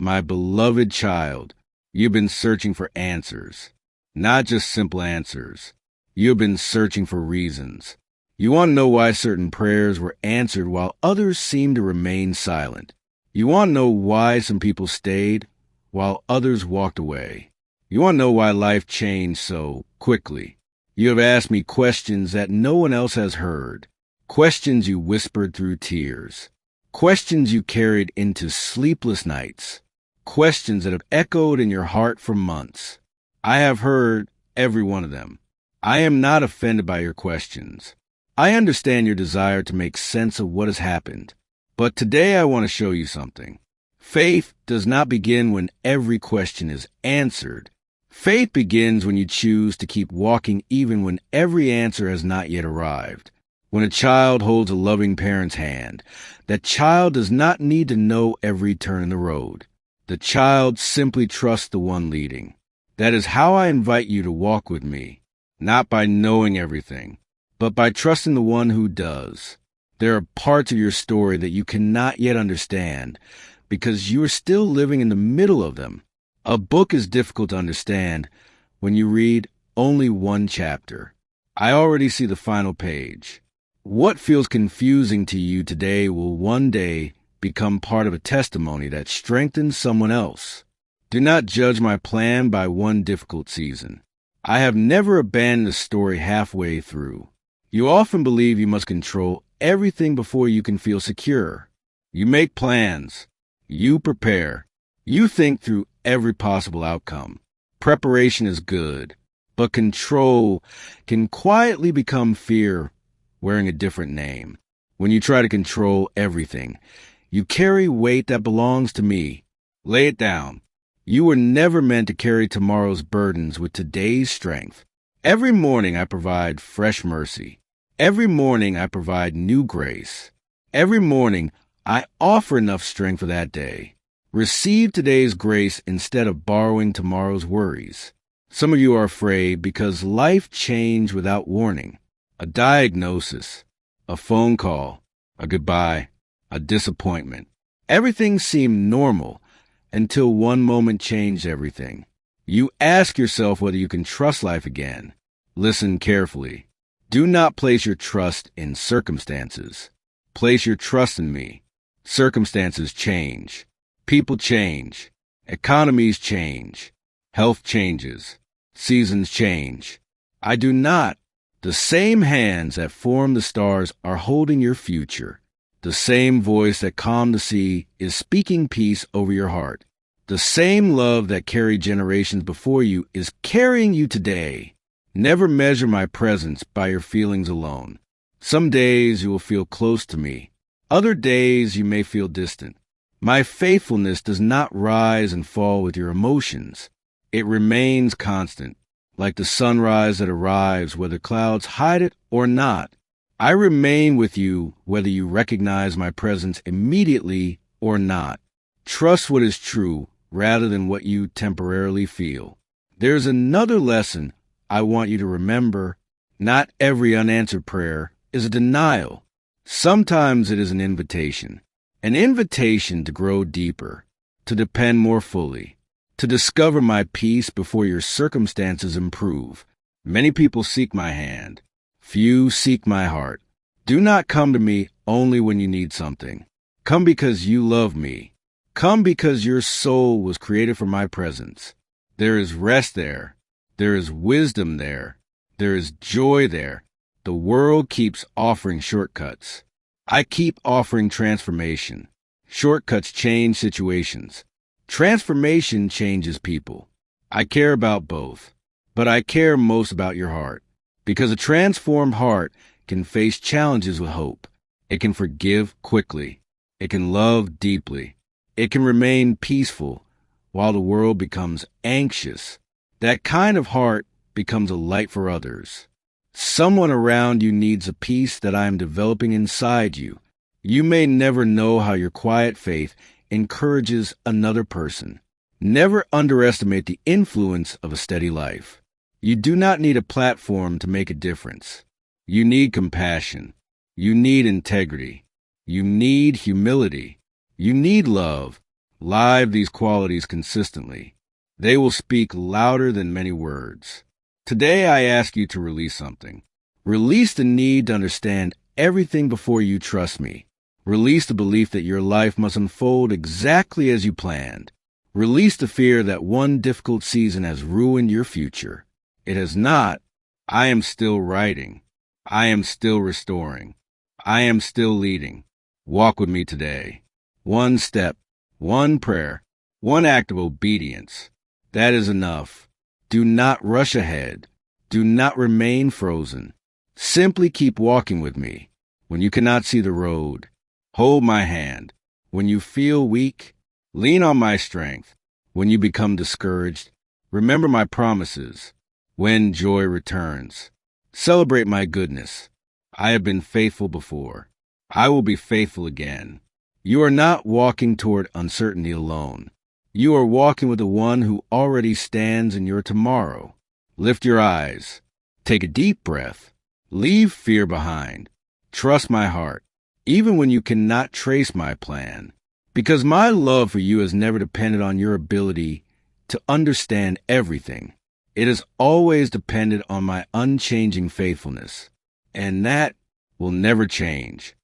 my beloved child, you've been searching for answers, not just simple answers. You've been searching for reasons. You want to know why certain prayers were answered while others seemed to remain silent. You want to know why some people stayed while others walked away. You want to know why life changed so quickly. You have asked me questions that no one else has heard, questions you whispered through tears, questions you carried into sleepless nights, questions that have echoed in your heart for months. I have heard every one of them. I am not offended by your questions. I understand your desire to make sense of what has happened. But today I want to show you something. Faith does not begin when every question is answered. Faith begins when you choose to keep walking even when every answer has not yet arrived. When a child holds a loving parent's hand, that child does not need to know every turn in the road. The child simply trusts the one leading. That is how I invite you to walk with me, not by knowing everything, but by trusting the one who does. There are parts of your story that you cannot yet understand because you are still living in the middle of them. A book is difficult to understand when you read only one chapter. I already see the final page. What feels confusing to you today will one day become part of a testimony that strengthens someone else. Do not judge my plan by one difficult season. I have never abandoned a story halfway through. You often believe you must control everything before you can feel secure. You make plans. You prepare. You think through every possible outcome. Preparation is good, but control can quietly become fear wearing a different name. When you try to control everything, you carry weight that belongs to me. Lay it down. You were never meant to carry tomorrow's burdens with today's strength. Every morning I provide fresh mercy. Every morning I provide new grace. Every morning I offer enough strength for that day. Receive today's grace instead of borrowing tomorrow's worries. Some of you are afraid because life changed without warning. A diagnosis, a phone call, a goodbye, a disappointment. Everything seemed normal until one moment changed everything. You ask yourself whether you can trust life again. Listen carefully. Do not place your trust in circumstances. Place your trust in me. Circumstances change. People change. Economies change. Health changes. Seasons change. I do not. The same hands that form the stars are holding your future. The same voice that calmed the sea is speaking peace over your heart. The same love that carried generations before you is carrying you today. Never measure my presence by your feelings alone. Some days you will feel close to me. Other days you may feel distant. My faithfulness does not rise and fall with your emotions. It remains constant, like the sunrise that arrives whether clouds hide it or not. I remain with you whether you recognize my presence immediately or not. Trust what is true rather than what you temporarily feel. There's another lesson I want you to remember. Not every unanswered prayer is a denial. Sometimes it is an invitation to grow deeper, to depend more fully, to discover my peace before your circumstances improve. Many people seek my hand. Few seek my heart. Do not come to me only when you need something. Come because you love me. Come because your soul was created for my presence. There is rest there. There is wisdom there. There is joy there. The world keeps offering shortcuts. I keep offering transformation. Shortcuts change situations. Transformation changes people. I care about both, but I care most about your heart, because a transformed heart can face challenges with hope. It can forgive quickly. It can love deeply. It can remain peaceful while the world becomes anxious. That kind of heart becomes a light for others. Someone around you needs a peace that I am developing inside you. You may never know how your quiet faith encourages another person. Never underestimate the influence of a steady life. You do not need a platform to make a difference. You need compassion. You need integrity. You need humility. You need love. Live these qualities consistently. They will speak louder than many words. Today I ask you to release something. Release the need to understand everything before you trust me. Release the belief that your life must unfold exactly as you planned. Release the fear that one difficult season has ruined your future. It has not. I am still writing. I am still restoring. I am still leading. Walk with me today. One step, one prayer, one act of obedience. That is enough. Do not rush ahead. Do not remain frozen. Simply keep walking with me. When you cannot see the road, hold my hand. When you feel weak, lean on my strength. When you become discouraged, remember my promises. When joy returns, celebrate my goodness. I have been faithful before. I will be faithful again. You are not walking toward uncertainty alone. You are walking with the one who already stands in your tomorrow. Lift your eyes. Take a deep breath. Leave fear behind. Trust my heart, even when you cannot trace my plan. Because my love for you has never depended on your ability to understand everything. It has always depended on my unchanging faithfulness. And that will never change.